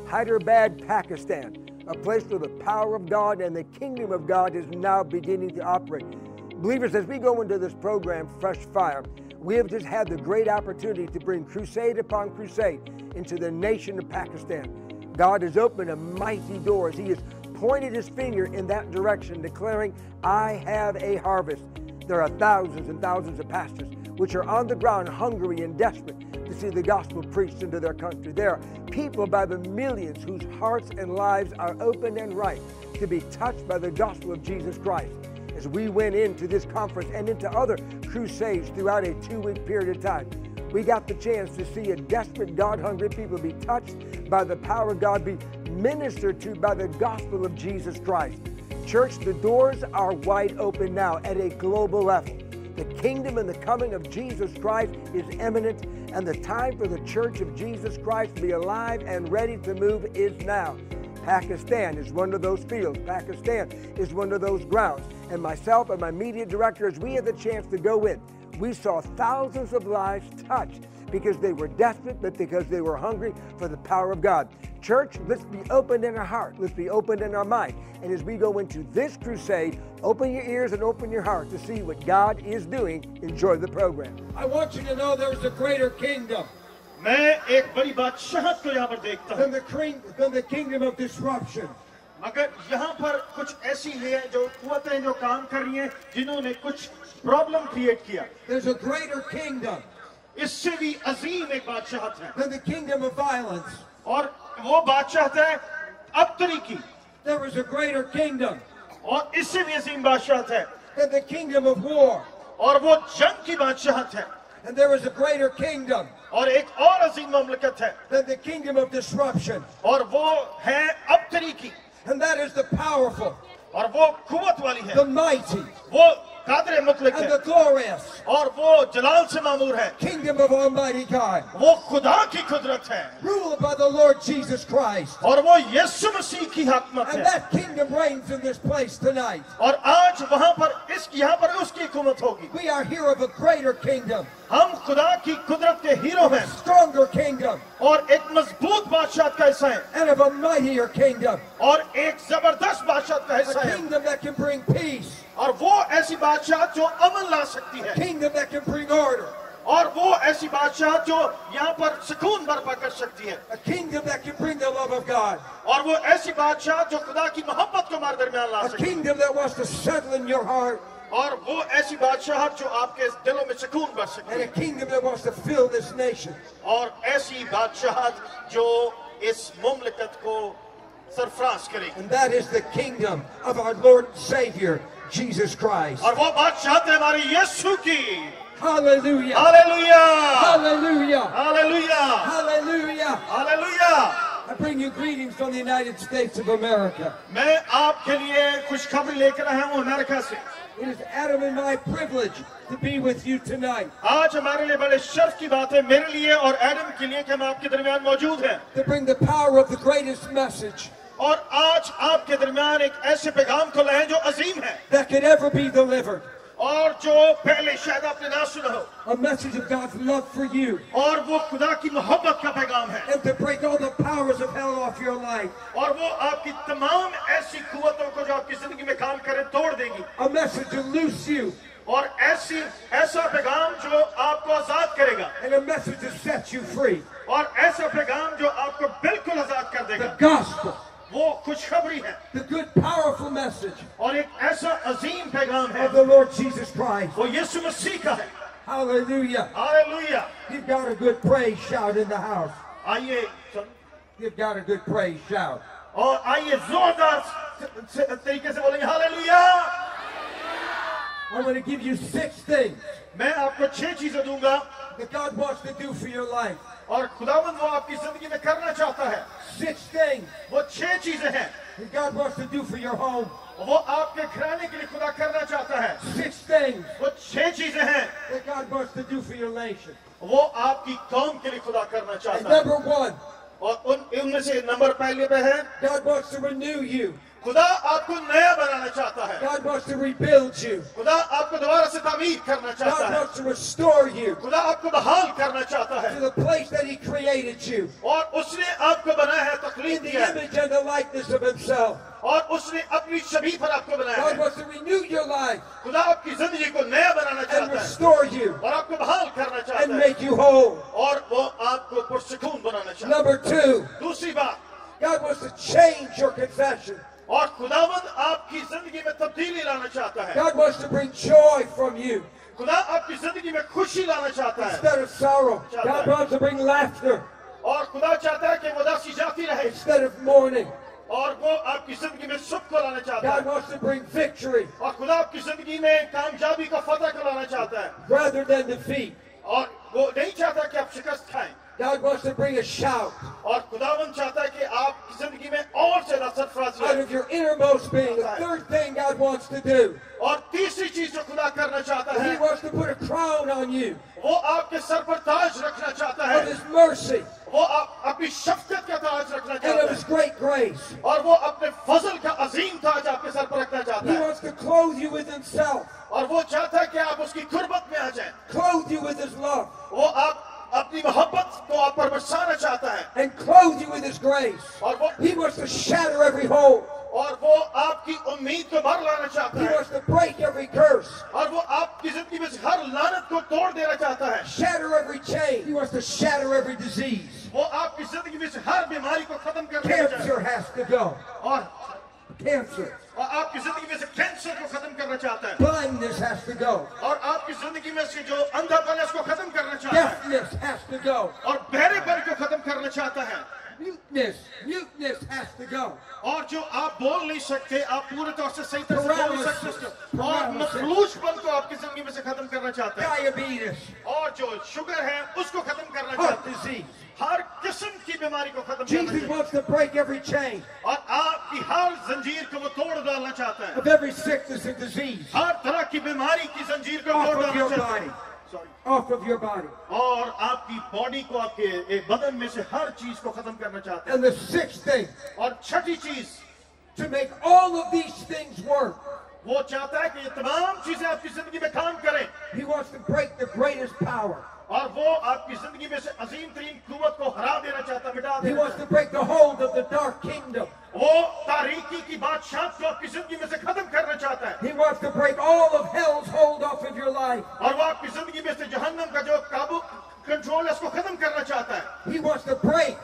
Hyderabad, Pakistan, a place where the power of God and the kingdom of God is now beginning to operate. Believers, as we go into this program, Fresh Fire, we have just had the great opportunity to bring crusade upon crusade into the nation of Pakistan. God has opened a mighty doors. He has pointed his finger in that direction, declaring, I have a harvest. There are thousands and thousands of pastors which are on the ground hungry and desperate to see the gospel preached into their country. There are people by the millions whose hearts and lives are open and right to be touched by the gospel of Jesus Christ. As we went into this conference and into other crusades throughout a 2-week period of time, we got the chance to see a desperate, God-hungry people be touched by the power of God, be ministered to by the gospel of Jesus Christ. Church, the doors are wide open now at a global level. The kingdom and the coming of Jesus Christ is imminent, and the time for the church of Jesus Christ to be alive and ready to move is now. Pakistan is one of those fields. Pakistan is one of those grounds. And myself and my media directors, we had the chance to go in. We saw thousands of lives touched because they were desperate, but because they were hungry for the power of God. Church, let's be open in our heart. Let's be open in our mind. And as we go into this crusade, open your ears and open your heart to see what God is doing. Enjoy the program. I want you to know there's a greater kingdom मैं एक बड़ी बादशाहत को यहाँ पर देखता हूँ than the kingdom of disruption. मगर यहाँ पर कुछ ऐसी है जो कुव्वतें जो काम कर रही हैं जिन्होंने कुछ प्रॉब्लम क्रिएट किया. There's a greater kingdom इससे भी अजीम एक बादशाहत है than the kingdom of violence. और वो बादशाहत है अबतरी की. There is a greater kingdom और इससे भी अजीम बादशाहत है than the kingdom of war. और वो जंग की बादशाहत है. And there is a greater kingdom और एक और अजीम ममलकत है than the kingdom of disruption. और वो है अबतरी की. And that is the powerful, और वो कुव्वत वाली है. the mighty, वो कादर मुतलक and है the glorious और वो जलाल से मामूर है. kingdom of Almighty God, वो खुदा की कुदरत है ruled by the Lord Jesus Christ. और वो यीशु मसीह की हकमत And है. that kingdom reigns in this place tonight. और आज वहाँ पर इस यहाँ पर उसकी हुकूमत होगी. We are here of a greater kingdom, हम खुदा की कुदरत के हीरो हैं stronger kingdom, और एक मजबूत बादशाह का हिस्सा है and of a mightier kingdom. और एक जबरदस्त बादशाह का हिस्सा A है. kingdom that can bring peace, और वो ऐसी बादशाह जो अमन ला सकती है. kingdom that can bring order, और वो ऐसी बादशाह जो यहाँ पर सुकून बर्पा कर सकती है. a kingdom that can bring the love of God, और वो ऐसी बादशाह जो खुदा की मोहब्बत को हमारे दरमियान ला a सकती है. kingdom that wants to settle in your heart, और वो ऐसी बादशाह जो आपके दिलों में सुकून भर सकती and a है. kingdom that wants to fill this nation. और ऐसी बादशाह जो इस मुमलकत को सरफराज करेगी. And that is the kingdom of our Lord and Savior, Jesus Christ. और वो बादशाह है हमारे यीशु की. Hallelujah! Hallelujah Hallelujah! Hallelujah Hallelujah! Hallelujah. I bring you greetings from the United States of America. मैं आपके लिए खुशखबरी लेकर आया हूँ अमेरिका से. It is Adam and my privilege to be with you tonight, आज हमारे लिए बड़े शर्फ की बात है मेरे लिए और एडम के लिए कि हम आपके दरमियान मौजूद हैं. to bring the power of the greatest message और आज आपके दरमियान एक ऐसे पैगाम को लाए जो अजीम है that could ever be delivered. और जो पहले शायद आपने ना सुना हो. A message of God's love for you, और वो खुदा की मोहब्बत का पैगाम है. and to break all the powers of hell off your life. और वो आपकी तमाम ऐसी कुव्वतों को जो आपकी जिंदगी में काम करे तोड़ देगी. A message to loose you, और ऐसा पैगाम जो आपको आजाद करेगा. and a message to set you free. और ऐसा पैगाम जो आपको बिल्कुल आजाद कर The देगा. gospel, वो खुशखबरी है the good, powerful message और एक ऐसा अजीम पैगाम है of the Lord Jesus Christ. वो यीशु मसीह का है. Hallelujah! Hallelujah. You've got a good praise shout in the house. आइए You've got a good praise shout. और आइए जोरदार तरीके से बोलेंगे hallelujah. I'm going to give you 6 things मैं आपको 6 चीजें दूंगा that God wants to do for your life. और खुदावंद वो आपकी जिंदगी में करना चाहता है. 6 things वो 6 चीजें हैं that God wants to do for your home. वो आपके घराने के लिए खुदा करना चाहता है. 6 things वो 6 चीजें हैं that God wants to do for your nation. वो आपकी कौम के लिए खुदा करना And चाहता है. number 1, और उनमें से नंबर पहले पे है God wants to renew you खुदा आपको नया बनाना चाहता है। God wants to rebuild you. खुदा आपको दोबारा से तामीर करना चाहता God है। wants to restore you खुदा आपको बहाल करना चाहता है। to the place that He created you और उसने आपको बनाया है, तकलीफ in the दिया है, image and the likeness of Himself. और उसने अपनी छवि पर आपको बनाया God है। wants to renew your life खुदा आपकी जिंदगी को नया बनाना and चाहता है restore you और आपको बहाल करना and चाहता है make you whole. और वो आपको पुरसकून बनाना चाहता है। Number two, दूसरी बात, God wants to change your confession. और खुदावंद आपकी जिंदगी में तब्दीली लाना चाहता है। God wants to bring joy from you खुदा आपकी जिंदगी में खुशी लाना चाहता है instead of sorrow. God wants to bring laughter और खुदा चाहता है कि वो उदासी जाती रहे instead of mourning. और वो आपकी जिंदगी में सुख को लाना चाहता God है wants to bring victory और खुदा आपकी जिंदगी में कामयाबी का फतह को लाना चाहता है rather than defeat. और वो नहीं चाहता कि आप शिकस्त खाएं God wants to bring a shout और खुदावंद चाहता है कि आपकी जिंदगी में और ज्यादा सरफराजी out आए। of your innermost being. The third thing God wants to do, और तीसरी चीज जो खुदा करना चाहता He है wants to put a crown on you वो आपके सर पर ताज रखना चाहता of है। His mercy वो अपनी शफकत का ताज रखना and चाहता of है His great grace. और वो अपने फजल का अजीम ताज आपके सर पर रखना चाहता He है wants to clothe you with Himself, और वो चाहता है कि आप उसकी कुर्बत में आ जाएं। clothe you with His love, वो आप अपनी मोहब्बत को आप पर बरसाना चाहता है and clothe you with His grace. और वो He wants to shatter every hole. और वो आपकी उम्मीद को भर लाना चाहता He है wants to break every curse, और वो आपकी जिंदगी में से हर लानत को तोड़ देना चाहता है। shatter every chain. He wants to shatter every disease. वो आपकी जिंदगी में से हर बीमारी को खत्म कर देना चाहता Cancer has to go. है और Cancer. आपकी जिंदगी में से कैंसर को खत्म करना चाहता है Blindness has to go. और आपकी जिंदगी में से जो अंधापन है उसको खत्म करना चाहता है Deafness has to go. और बहरेपन को खत्म करना चाहता है Muteness has to go. और जो आप बोल नहीं सकते, आप पूरे तौर से सही तरह से बोल नहीं सकते उसको और मखलूजपन को आपकी जिंदगी में से खत्म करना चाहता है Diabetes. और जो शुगर है उसको खत्म करना Heart चाहता है। disease. हर किस्म की बीमारी को खत्म करना Jesus चाहता है wants to break every chain और आपकी हर जंजीर को वो तोड़ डालना चाहता है। of every sickness and disease हर तरह की बीमारी की जंजीर को off तोड़ of डालना your चाहता body. है। Sorry. Off of your body. और आपकी बॉडी को आपके बदन में से हर चीज को खत्म करना चाहता है। And the sixth thing, और छठी चीज to make all of these things work, वो चाहता है कि ये तमाम चीजें आपकी जिंदगी में काम करें He wants to break the greatest power. और वो आपकी जिंदगी में से अजीम तरीन कुव्वत को हरा देना चाहता है, मिटा He देना wants चाहता to break the hold of the dark kingdom. है। वो तारीकी की बादशाह को आपकी जिंदगी में से खत्म करना चाहता है He wants to break all of hell's hold off of your life. और वो आपकी जिंदगी में से जहन्नम का जो काबू कंट्रोल है उसको खत्म करना चाहता है। He wants to break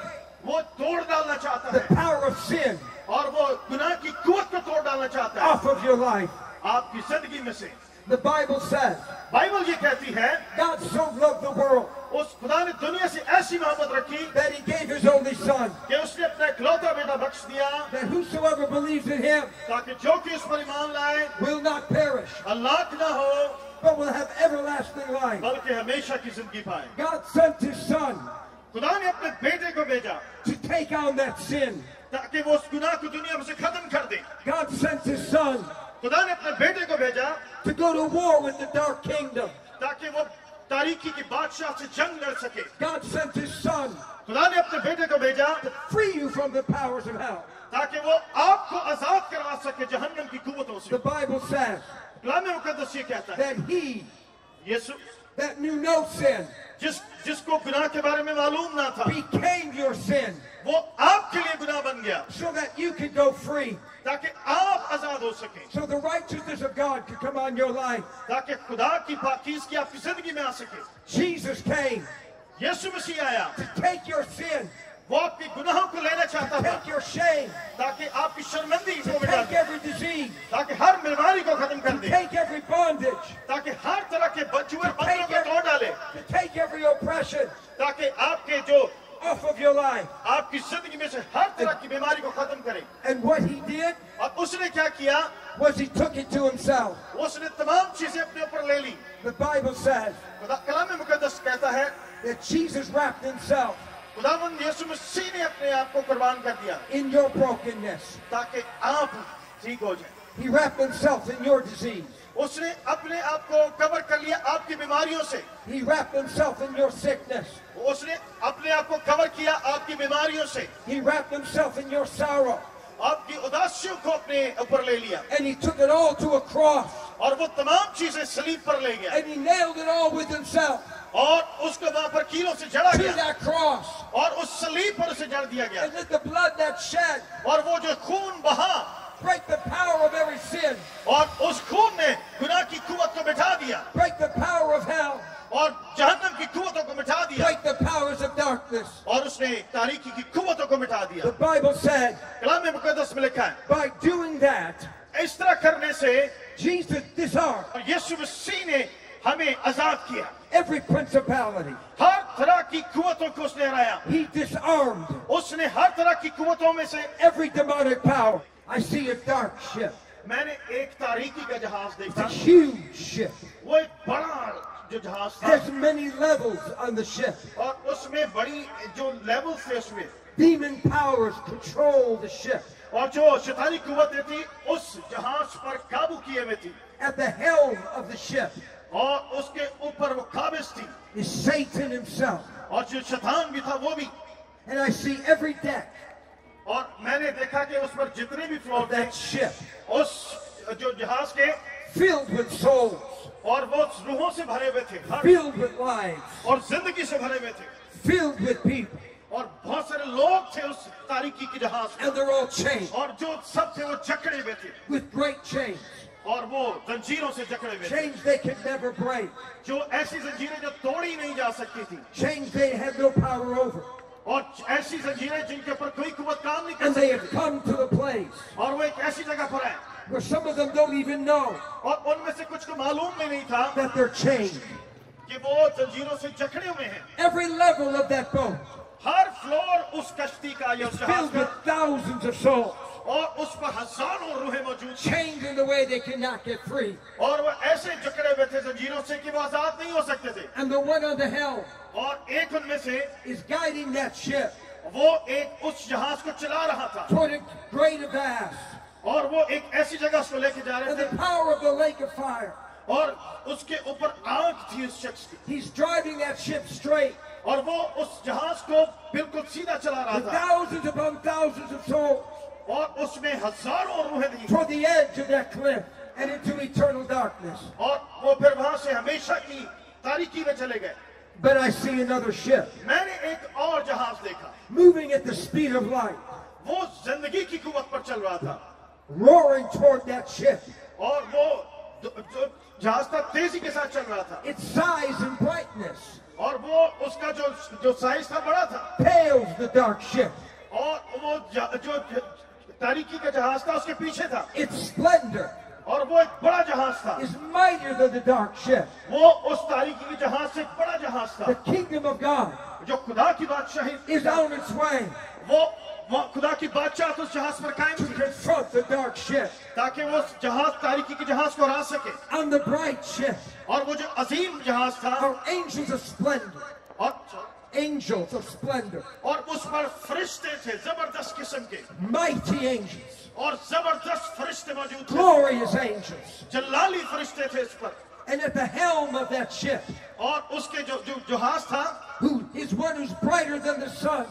वो तोड़ डालना चाहता the है power of sin और वो गुनाह की कुव्वत को तोड़ डालना चाहता है off of your life. आपकी जिंदगी में से। The Bible says, बाइबल ये कहती है God so loved the world उस खुदा ने दुनिया से ऐसी मोहब्बत रखी that He gave His only Son, कि उसने अपना इकलौता बेटा बख्श दिया that whosoever believes in Him ताकि जो कि उस पर ईमान लाए will not perish, हलाक ना हो but will have everlasting life. बल्कि हमेशा की जिंदगी पाए। God sent His Son खुदा ने अपने बेटे को भेजा to take on that sin. ताकि वो उस गुनाह को दुनिया में से खत्म कर दे। God sent His Son खुदा ने अपने बेटे को भेजा to go to war with the dark kingdom. ताकि वो तारीकी की बादशाह से जंग लड़ सके। God sent His Son खुदा ने अपने बेटे को भेजा to free you from the powers of hell. ताकि वो आपको आजाद करवा सके जहन्नम की कुव्वतों से। The Bible says कलाम मुकद्दस ये कहता है that He Yeshu that knew no sin जिसको गुनाह के बारे में मालूम ना था became your sin वो आपके लिए गुनाह बन गया so that you could go free, ताकि आप आजाद हो सके, so the righteousness of God could come on your life. ताकि खुदा की पाकीज़गी आपकी जिंदगी में आ सके। Jesus came यीशु मसीह आया, to take your sin, वो आपके गुनाहों को लेना चाहता था take your shame, ताकि आपकी शर्मिंदगी to को मिटा take दे, every disease, ताकि हर बीमारी को खत्म कर दे, take every bondage, ताकि हर तरह के जुए बंधनों को तोड़ डाले, to take every oppression ताकि आपके जो off of your life. आपकी जिंदगी में से हर तरह की बीमारी को खत्म करे। And what He did और उसने क्या किया? was He took it to Himself. उसने तमाम चीजें अपने ऊपर ले ली। The Bible says कलाम मुकद्दस कहता है that Jesus wrapped Himself खुदावंद यीशु मसीह ने अपने आप को कुर्बान कर दिया in your brokenness. ताकि आप ठीक हो जाए। He wrapped Himself in your disease. उसने अपने आप को कवर कर लिया आपकी बीमारियों से। He wrapped Himself in your sickness. उसने अपने आप को कवर किया आपकी बीमारियों से He wrapped Himself in your sorrow. आपकी उदासियों को अपने ऊपर ले लिया and he took it all to a cross और वो तमाम चीजें सलीब पर ले गया and he nailed it all with himself और उसको वहां पर कीलों से जड़ा to गया that cross. और उस सलीब पर उसे जड़ दिया गया And let the blood that shed और वो जो खून बहा break the power of every sin, और उस खून ने गुनाह की कुव्वत को मिटा दिया break the power of hell, और जहन्नम की कुव्वतों को मिटा दिया break the powers of darkness. और उसने तारीकी की कुव्वतों को मिटा दिया The Bible said, कलाम मुकद्दस में लिखा है by doing that, इस तरह करने से Jesus disarmed और यीशु मसीह ने हमें आजाद किया every principality. हर तरह की कुव्वतों को उसने हराया He disarmed उसने हर तरह की कुव्वतों में से every demonic power. I see a dark ship. मैंने एक तारीकी का जहाज It's देखा a huge ship. वो एक बड़ा जो जहाज था There's many levels on the ship. और उसमें बड़ी जो लेवल थे उसमें Demon powers control the ship. और जो शैतानी कुव्वतें थी उस जहाज पर काबू किए हुए थी At the helm of the ship और उसके ऊपर वो काबिज थी is Satan himself. और जो शैतान भी था वो भी And I see every deck और मैंने देखा कि उस पर जितने भी फ्लोर of थे that ship उस जो जहाज के filled with souls, और वो रूहों से भरे हुए थे filled with lives, और जिंदगी से भरे हुए थे filled with people. और बहुत सारे लोग थे उस तारीकी की जहाज में And they're all chained और जो सब थे वो जकड़े हुए थे with great chains. और वो जंजीरों से जकड़े हुए थे Chains they could never break. जो ऐसी जंजीरें जो तोड़ी नहीं जा सकती थी Chains they had no power over. और ऐसी जंजीरें जिनके ऊपर कोई कुव्वत काम नहीं कर And they have सकती थी come to the place और वो एक ऐसी जगह पर है where some of them don't even know और उनमें से कुछ को मालूम भी नहीं था that they're chained. कि वो जंजीरों से जकड़े हुए हैं Every level of that boat her floor उस कश्ती का या उस जहाज filled with का thousands of souls, और उस पर हजारों रूहें मौजूद थी chained in the way they cannot get free. और वो ऐसे जकड़े हुए थे जंजीरों से कि वो आजाद नहीं हो सकते थे And the one on the helm और एक उनमें से is guiding that ship वो एक उस जहाज को चला रहा था toward a great vast. और वो एक ऐसी जगह उसको लेके जा रहे And थे the power of the lake of fire. और उसके ऊपर आग थी उस शख्स की He's driving that ship straight और वो उस जहाज को बिल्कुल सीधा चला रहा with था thousands upon thousands of souls और उसमें हजारों रूहें थी toward the edge of that cliff and into eternal darkness. और वो फिर वहां से हमेशा की तारीकी में चले गए But I see another ship मैंने एक और जहाज देखा moving at the speed of light, वो जिंदगी की कुव्वत पर चल रहा था roaring toward that ship. और वो जो जहाज था तेजी के साथ चल रहा था Its size and brightness और वो उसका जो साइज था बड़ा था pales the dark ship. और वो जो तारीकी का जहाज था उसके पीछे था Its splendor और वो एक बड़ा जहाज था is mightier than the dark ship. वो उस तारीकी के जहाज से एक बड़ा जहाज The था kingdom of God जो खुदा की बादशाही is on its way वो खुदा की बादशाह उस जहाज पर कायम to थी confront the dark ship. ताकि वो उस जहाज तारीकी के जहाज को हरा सके On the bright ship और वो जो अजीम जहाज था are angels of splendor. और Angels of splendor. और उस पर फरिश्ते थे जबरदस्त किस्म के Mighty angels. और जबरदस्त फरिश्ते मौजूद थे Glorious angels. जलाली फरिश्ते थे इस पर And at the helm of that ship, और उसके जो जहाज था who is one who's brighter than the sun,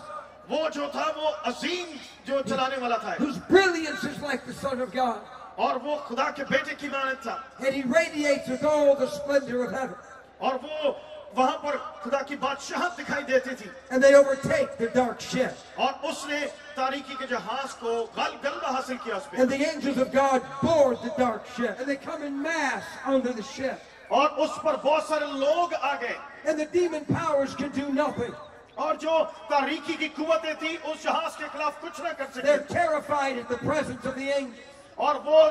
वो जो था वो अजीम जो चलाने वाला था whose brilliance is like the Son of God. और वो खुदा के बेटे की मानद था And he radiates with all the splendor of heaven. और वो वहां पर खुदा की बादशाहत दिखाई देती थी And they overtake the dark ship. और उसने तारीकी के जहाज को गलबा हासिल किया उस पे And the angels of God board the dark ship. And they come in mass onto the ship. और उस पर बहुत सारे लोग आ गए And the demon powers can do nothing. और जो तारीकी की कुव्वतें थी उस जहाज के खिलाफ कुछ न कर सके They're terrified at the presence of the angels. और वो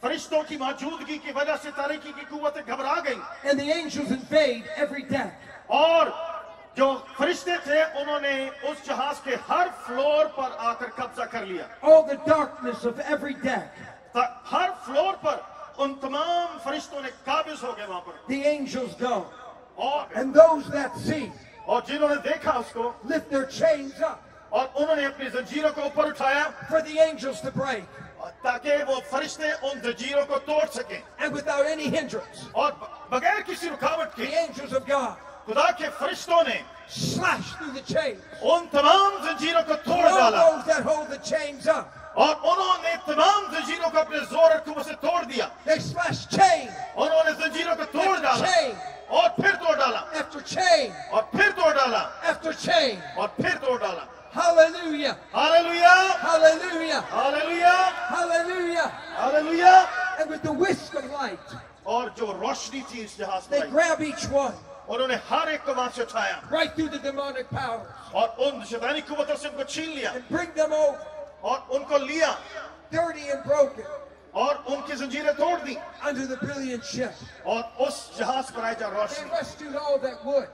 फरिश्तों की मौजूदगी की वजह से तारीकी की कुव्वतें घबरा गई And the angels invade every deck. और जो फरिश्ते थे उन्होंने उस जहाज के हर फ्लोर पर आकर कब्जा कर लिया All the darkness of every deck. Her floor पर उन तमाम फरिश्तों ने काबिज हो गए वहां पर The angels go. और And those that see जिन्होंने देखा उसको lift their chains up और उन्होंने अपनी जंजीरों को ऊपर उठाया for the angels to break. ताकि वो फरिश्ते उन जंजीरों को तोड़ सकें And without any hindrance, और बगैर किसी रुकावट the के angels of God खुदा के फरिश्तों ने slashed through the chains. उन तमाम जंजीरों को तोड़ All डाला those that hold the chains up. और उन्होंने तमाम जंजीरों को अपने जोर और कुव्वत से तोड़ दिया They slashed chain उन्होंने जंजीरों को तोड़ डाला chain और फिर तोड़ डाला after chain और फिर तोड़ डाला after chain. और फिर तोड़ डाला Hallelujah. Hallelujah Hallelujah. Hallelujah Hallelujah. Hallelujah And with the whisk of light, और जो रोशनी थी इस जहाज they पर grab each one उन्होंने हर एक को वहां से उठाया right through the demonic powers और उन शैतानी कुव्वतों से उनको छीन लिया and bring them over, और उनको लिया dirty and broken, और उनकी जंजीरें तोड़ दी under the brilliant ship. और उस जहाज पर आई जा They Roshni rescued all that wood.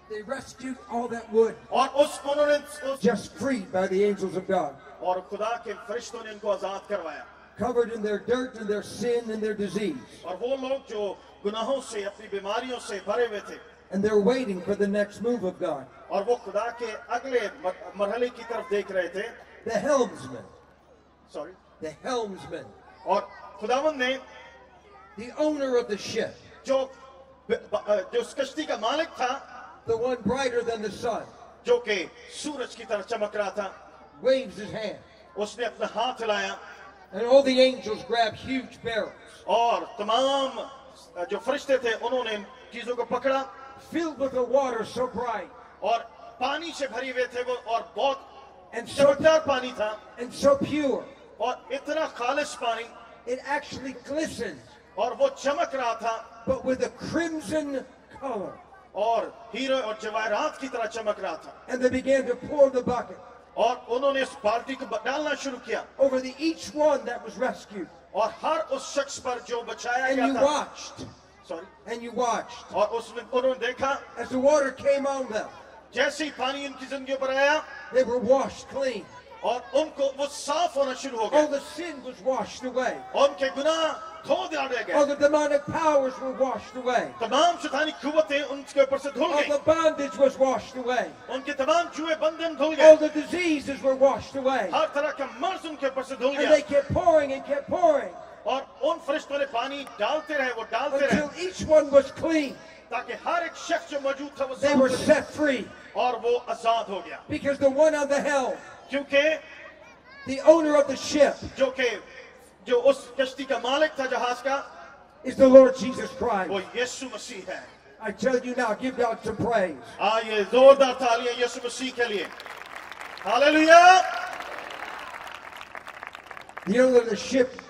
They rescued all that wood, और उन्होंने just freed by the angels of God, और खुदा के फरिश्तों ने इनको आजाद करवाया covered in their dirt and their sin and their disease. और वो लोग जो गुनाहों से अपनी बीमारियों से भरे हुए थे And they're waiting for the next move of God. और वो खुदा के अगले मरहले की तरफ देख रहे थे The helmsman, sorry the helmsman, और खुदावंद ने the owner of the ship, जो उस कश्ती का मालिक था the one brighter than the sun, जो कि सूरज की तरह चमक रहा था waves his hand. उसने अपना हाथ हिलाया And all the angels grab huge barrels और तमाम जो फरिश्ते थे उन्होंने इन चीजों को पकड़ा filled with the water so bright और पानी से भरी हुए थे वो और बहुत and so, चमकदार पानी था and so pure. और इतना खालिश पानी It actually glistened, और वो चमक रहा था but with a crimson color. और हीरो और जवाहरात की तरह चमक रहा था And they began to pour the bucket और उन्होंने इस बाल्टी को डालना शुरू किया over each one that was rescued. और हर उस शख्स पर जो बचाया And गया you था watched, sorry and you watched और उसमें उन्होंने देखा as the water came on them. जैसे ही पानी उनकी जिंदगी पर आया They were washed clean. और उनको वो साफ होना शुरू हो All गया the sin was washed away. उनके गुनाह धो दिए All गए the demonic powers were washed away. तमाम शैतानी कुव्वतें उनके ऊपर से धुल All गई the bondage was washed away. उनके तमाम जुए बंधन धुल All गए the diseases were washed away. हर तरह का मर्ज उनके ऊपर से धुल And गया they kept pouring and kept pouring और उन फरिश्तों ने पानी डालते रहे वो डालते रहे until each one was clean. ताकि हर एक शख्स जो मौजूद था वो They साफ were हो जाए set free और वो आजाद हो गया because the one on the helm, क्योंकि the owner of the ship, जो उस कश्ती का मालिक था जहाज का is the Lord Jesus Christ. वो यीशु मसीह है I tell you now, give God some praise. आइए जोरदार तालियां यीशु मसीह के लिए hallelujah The owner of the ship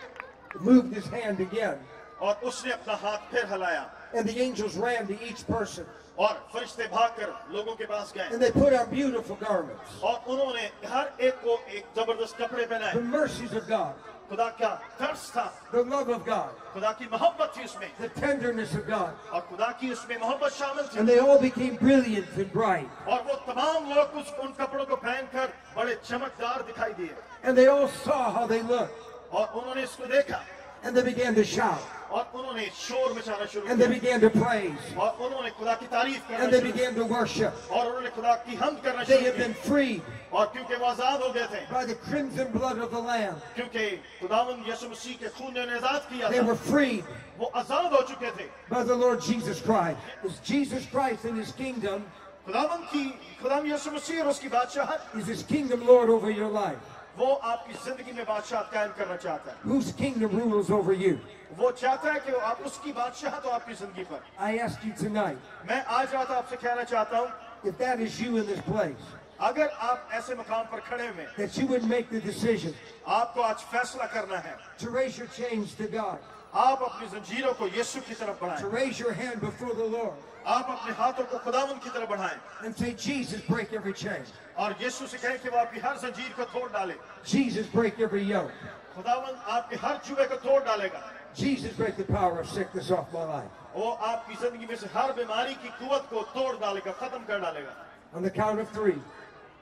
moved his hand again, और उसने अपना हाथ फिर हिलाया and the angels ran to each person, और फरिश्ते भागकर लोगों के पास गए and they put on beautiful garments. और उन्होंने हर एक को एक जबरदस्त कपड़े पहनाए The mercies of God, खुदा का तरस था the love of God, खुदा की मोहब्बत थी उसमें the tenderness of God, और खुदा की उसमें मोहब्बत शामिल थी and they all became brilliant and bright. और वो तमाम लोग उन कपड़ों को पहनकर बड़े चमकदार दिखाई दिए And they all saw how they looked, और उन्होंने इसको देखा and they began to shout, और उन्होंने शोर मचाना शुरू and they किया began to praise, और उन्होंने खुदा की तारीफ करना and they शुरू began to worship. किया और उन्होंने खुदा की हमद करना They शुरू had been किया freed और क्योंकि वो आजाद हो गए थे by the crimson blood of the Lamb. क्योंकि खुदावंद यीशु मसीह के खून ने उन्हें आजाद किया They था were freed वो आजाद हो चुके थे by the Lord Jesus Christ. Is Jesus Christ in his kingdom? खुदावंद यीशु मसीह और उसकी बादशाहत Is his kingdom Lord over your life? वो आपकी जिंदगी में बादशाहत कायम करना चाहता है Whose kingdom rules over you? वो चाहता है कि आप उसकी बादशाहत हो आपकी जिंदगी पर I ask you tonight, मैं आज रात आपसे कहना चाहता हूँ if that is you in this place, अगर आप ऐसे मकाम पर खड़े हुए that you would make the decision आपको आज फैसला करना है to raise your chains to God, आप अपनी जंजीरों को यीशु की तरफ to बढ़ाएं raise your hand before the Lord आप अपने हाथों को खुदावंद की तरफ बढ़ाएं and say, Jesus, break every chain. और यीशु से कहें कि वो आपकी हर जंजीर को तोड़ डाले Jesus, break every yoke. खुदावंद आपके हर जुए को तोड़ डालेगा Jesus, break the power of sickness off my life. वो आपकी जिंदगी में से हर बीमारी की कुवत को तोड़ डालेगा खत्म कर डालेगा On the count of 3,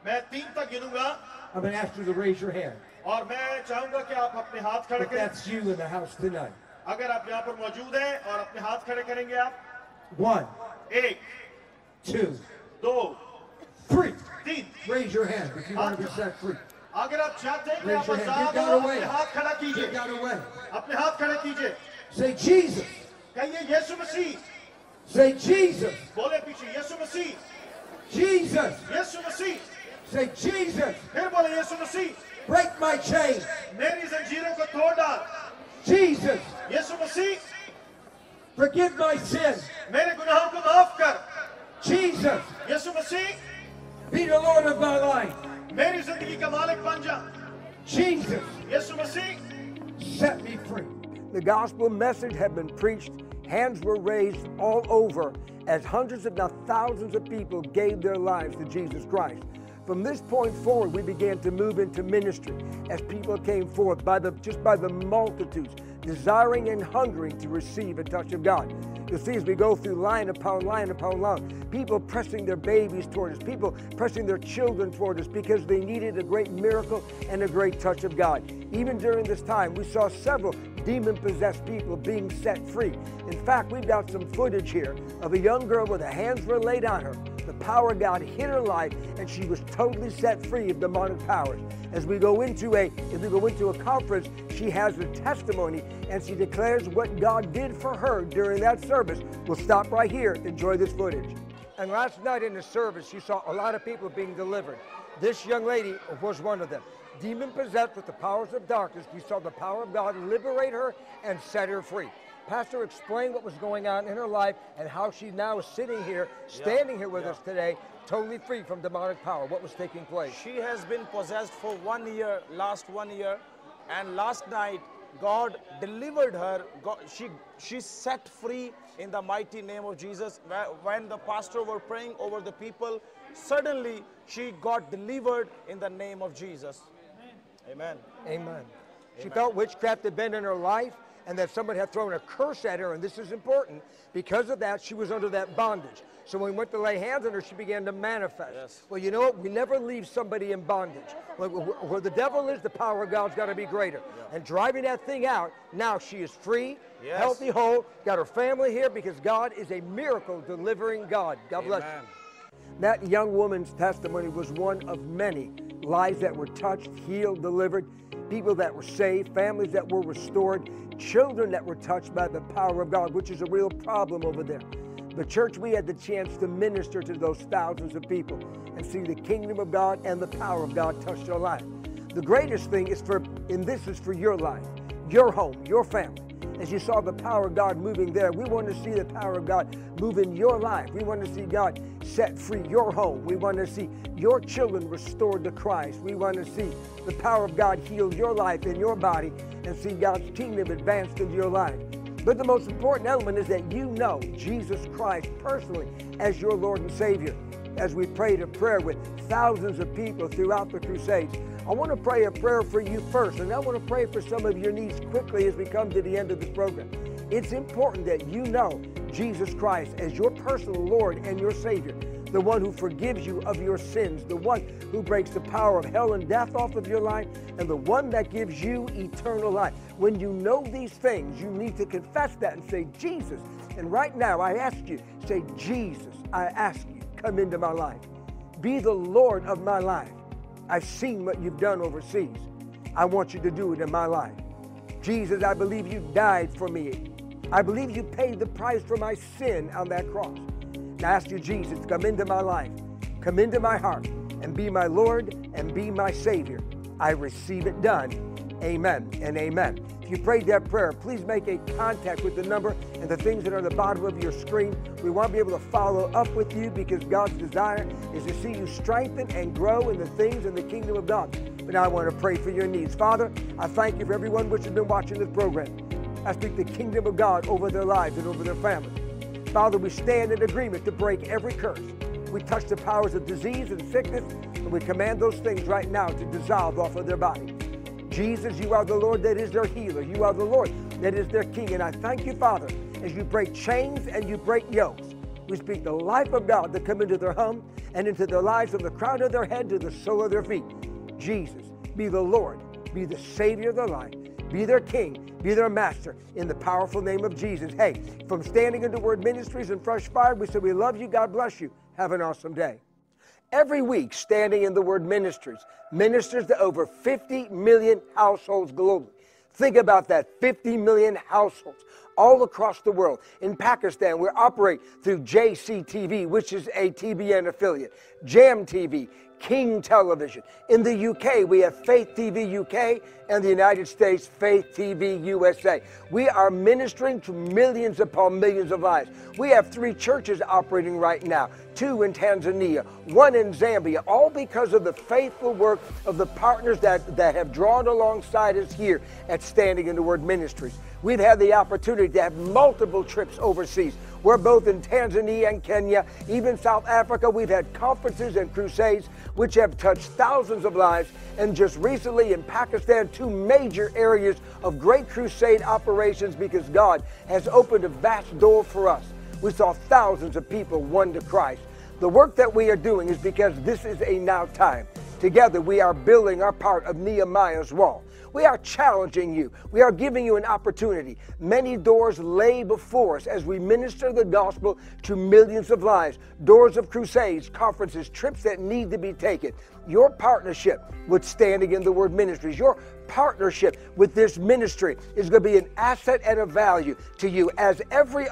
मैं 3 तक गिनूंगा I'm going to ask you to raise your hand. और मैं चाहूंगा कि आप अपने हाथ खड़े If करें that's you in the house tonight. अगर आप यहाँ पर मौजूद हैं और अपने हाथ खड़े करेंगे आप 1, 1 2, 2 3. 3 Raise your hand if you want to be set free. अगर आप चाहते हैं कि Raise आप your hand. आजाद Give हो God away. अपने हाथ खड़ा Give कीजिए God away. अपने हाथ खड़े कीजिए Say, Jesus, कहिए यीशु मसीह Say Jesus. बोले पीछे यीशु मसीह, Jesus. यीशु मसीह, Say Jesus. फिर बोले यीशु मसीह, Break my chain. मेरी जंजीरों को तोड़ डाल। Jesus. Yeshu Masih, Forgive my sin. मेरे गुनाहों को माफ कर। Jesus. Yeshu Masih, Be the Lord of my life. मेरी जिंदगी का मालिक बन जा। Jesus. Yeshu Masih, Set me free. The gospel message had been preached. Hands were raised all over as hundreds, if not thousands of people gave their lives to Jesus Christ. From this point forward, we began to move into ministry as people came forth just by the multitudes, desiring and hungering to receive a touch of God. You'll see as we go through line upon line, people pressing their babies toward us, people pressing their children toward us because they needed a great miracle and a great touch of God. Even during this time, we saw several demon-possessed people being set free. In fact, we've got some footage here of a young girl where the hands were laid on her. The power of God hit her life, and she was totally set free of demonic powers. As we go into a conference, she has a testimony, and she declares what God did for her during that service. We'll stop right here. Enjoy this footage. And last night in the service, you saw a lot of people being delivered. This young lady was one of them. Demon-possessed with the powers of darkness, we saw the power of God liberate her and set her free. Pastor explained what was going on in her life and how she now is sitting here, standing here with us today, totally free from demonic power. What was taking place? She has been possessed for 1 year, last 1 year, and last night God delivered her. She's set free in the mighty name of Jesus. When the pastor were praying over the people, suddenly she got delivered in the name of Jesus. Amen. Amen. She felt witchcraft had been in her life, and that someone had thrown a curse at her, and this is important. Because of that, she was under that bondage. So when we went to lay hands on her, she began to manifest. Yes. Well, you know what? We never leave somebody in bondage. Where the devil is, the power of God's got to be greater. Yeah. And driving that thing out, now she is free, healthy, whole, got her family here because God is a miracle delivering God. God bless you. That young woman's testimony was one of many lives that were touched, healed, delivered, people that were saved, families that were restored, children that were touched by the power of God, which is a real problem over there. The church, we had the chance to minister to those thousands of people and see the kingdom of God and the power of God touch their life. The greatest thing is this is for your life, your home, your family. As you saw the power of God moving there, we want to see the power of God move in your life. We want to see God set free your home. We want to see your children restored to Christ. We want to see the power of God heal your life and your body and see God's kingdom advanced into your life. But the most important element is that you know Jesus Christ personally as your Lord and Savior. As we prayed a prayer with thousands of people throughout the crusades, I want to pray a prayer for you first, and I want to pray for some of your needs quickly as we come to the end of this program. It's important that you know Jesus Christ as your personal Lord and your Savior, the one who forgives you of your sins, the one who breaks the power of hell and death off of your life, and the one that gives you eternal life. When you know these things, you need to confess that and say, Jesus. And right now, I ask you, say, Jesus, I ask you, come into my life. Be the Lord of my life. I've seen what you've done overseas. I want you to do it in my life. Jesus, I believe you died for me. I believe you paid the price for my sin on that cross. And I ask you, Jesus, come into my life, come into my heart, and be my Lord and be my Savior. I receive it done. Amen and amen. If you prayed that prayer, please make a contact with the number and the things that are on the bottom of your screen. We want to be able to follow up with you because God's desire is to see you strengthen and grow in the things in the kingdom of God. But now I want to pray for your needs. Father, I thank you for everyone which has been watching this program. I speak the kingdom of God over their lives and over their families. Father, we stand in agreement to break every curse. We touch the powers of disease and sickness, and we command those things right now to dissolve off of their body. Jesus, you are the Lord that is their healer. You are the Lord that is their King. And I thank you, Father, as you break chains and you break yokes. We speak the life of God to come into their home and into their lives from the crown of their head to the sole of their feet. Jesus, be the Lord, be the Savior of their life, be their King, be their Master, in the powerful name of Jesus. Hey, from Standing in the Word Ministries and Fresh Fire, we say we love you. God bless you. Have an awesome day. Every week, Standing in the Word Ministries ministers to over 50 million households globally. Think about that, 50 million households all across the world. In Pakistan, we operate through JCTV, which is a TBN affiliate, Jam TV, King Television. In the UK, we have Faith TV UK, and the United States, Faith TV USA. We are ministering to millions upon millions of lives. We have 3 churches operating right now, 2 in Tanzania, 1 in Zambia, all because of the faithful work of the partners that have drawn alongside us here at Standing in the Word Ministries. We've had the opportunity to have multiple trips overseas. We're both in Tanzania and Kenya, even South Africa. We've had conferences and crusades which have touched thousands of lives. And just recently in Pakistan, 2 major areas of great crusade operations because God has opened a vast door for us. We saw thousands of people won to Christ. The work that we are doing is because this is a now time. Together we are building our part of Nehemiah's wall. We are challenging you. We are giving you an opportunity. Many doors lay before us as we minister the gospel to millions of lives. Doors of crusades, conferences, trips that need to be taken. Your partnership with Standing in the Word Ministries, your partnership with this ministry is going to be an asset and a value to you, as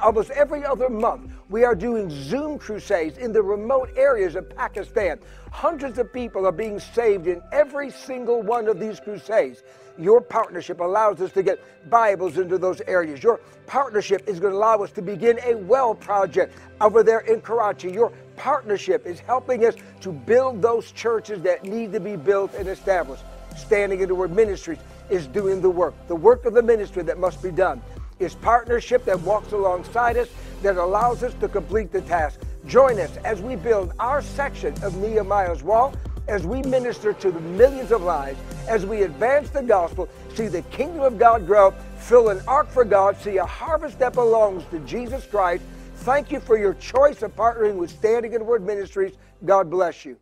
almost every other month we are doing Zoom crusades in the remote areas of Pakistan. Hundreds of people are being saved in every single one of these crusades. Your partnership allows us to get Bibles into those areas. Your partnership is going to allow us to begin a well project over there in Karachi. Your partnership is helping us to build those churches that need to be built and established. Standing in the Word Ministries is doing the work. The work of the ministry that must be done is partnership that walks alongside us, that allows us to complete the task. Join us as we build our section of Nehemiah's wall, as we minister to the millions of lives, as we advance the gospel, see the kingdom of God grow, fill an ark for God, see a harvest that belongs to Jesus Christ. Thank you for your choice of partnering with Standing in the Word Ministries. God bless you.